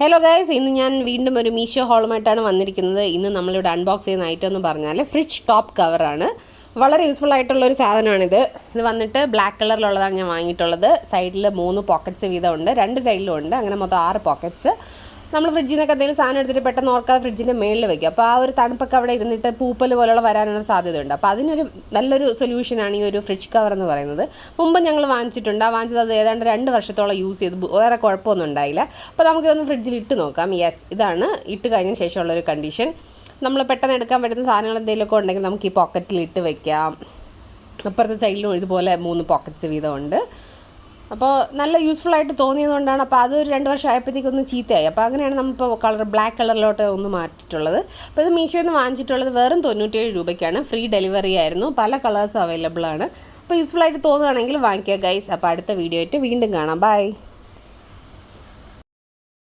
Hello guys, ഇന്ന് ഞാൻ വീണ്ടും ഒരു മീഷോ ഹോളുമായിട്ടാണ് വന്നിരിക്കുന്നത്. ഇന്ന് നമ്മളിവിടെ അൺബോക്സ് ചെയ്യുന്ന ഐറ്റം എന്ന് പറഞ്ഞാൽ ഫ്രിഡ്ജ് ടോപ്പ് കവറാണ്. വളരെ യൂസ്ഫുൾ ആയിട്ടുള്ളൊരു സാധനമാണിത്. ഇത് വന്നിട്ട് ബ്ലാക്ക് കളറിലുള്ളതാണ് ഞാൻ വാങ്ങിയിട്ടുള്ളത്. സൈഡിൽ 3 പോക്കറ്റ്സ് വീതമുണ്ട്, 2 സൈഡിലും ഉണ്ട്. അങ്ങനെ മൊത്തം 6 പോക്കറ്റ്സ്. നമ്മൾ ഫ്രിഡ്ജിൽ നിന്നൊക്കെ എന്തെങ്കിലും സാധനം എടുത്തിട്ട് പെട്ടെന്ന് ഓർക്കാതെ ഫ്രിഡ്ജിൻ്റെ മേളിൽ വയ്ക്കും. അപ്പോൾ ആ ഒരു തണുപ്പൊക്കെ അവിടെ ഇരുന്നിട്ട് പൂപ്പൽ പോലുള്ള വരാനുള്ള സാധ്യതയുണ്ട്. അപ്പോൾ അതിനൊരു നല്ലൊരു സൊല്യൂഷനാണ് ഈ ഒരു ഫ്രിഡ്ജ് കവർ എന്ന് പറയുന്നത്. മുമ്പ് ഞങ്ങൾ വാങ്ങിച്ചിട്ടുണ്ട്. വാങ്ങിച്ചത് അത് ഏതാണ്ട് 2 വർഷത്തോളം യൂസ് ചെയ്ത് വേറെ കുഴപ്പമൊന്നും ഉണ്ടായില്ല. അപ്പോൾ നമുക്കിതൊന്ന് ഫ്രിഡ്ജിൽ ഇട്ട് നോക്കാം. യെസ്, ഇതാണ് ഇട്ട് കഴിഞ്ഞതിന് ശേഷമുള്ളൊരു കണ്ടീഷൻ. നമ്മൾ പെട്ടെന്ന് എടുക്കാൻ പറ്റുന്ന സാധനങ്ങൾ എന്തെങ്കിലുമൊക്കെ ഉണ്ടെങ്കിൽ നമുക്ക് ഈ പോക്കറ്റിൽ ഇട്ട് വയ്ക്കാം. അപ്പുറത്തെ സൈഡിലും ഇതുപോലെ 3 പോക്കറ്റ്സ് വീതമുണ്ട്. അപ്പോൾ നല്ല യൂസ്ഫുൾ ആയിട്ട് തോന്നിയതുകൊണ്ടാണ്. അപ്പോൾ അതൊരു 2 വർഷം ആയപ്പോഴത്തേക്കൊന്ന് ചീത്തയായി. അപ്പോൾ അങ്ങനെയാണ് നമ്മളിപ്പോൾ ബ്ലാക്ക് കളറിലോട്ട് ഒന്ന് മാറ്റിയിട്ടുള്ളത്. അപ്പോൾ ഇത് മീഷോയിൽ നിന്ന് വാങ്ങിച്ചിട്ടുള്ളത് വെറും 97 രൂപയ്ക്കാണ്. ഫ്രീ ഡെലിവറി ആയിരുന്നു. പല കളേഴ്സും അവൈലബിൾ ആണ്. അപ്പോൾ യൂസ്ഫുൾ ആയിട്ട് തോന്നുകയാണെങ്കിൽ വാങ്ങിക്കുക ഗൈസ്. അപ്പോൾ അടുത്ത വീഡിയോ ആയിട്ട് വീണ്ടും കാണാം. ബൈ.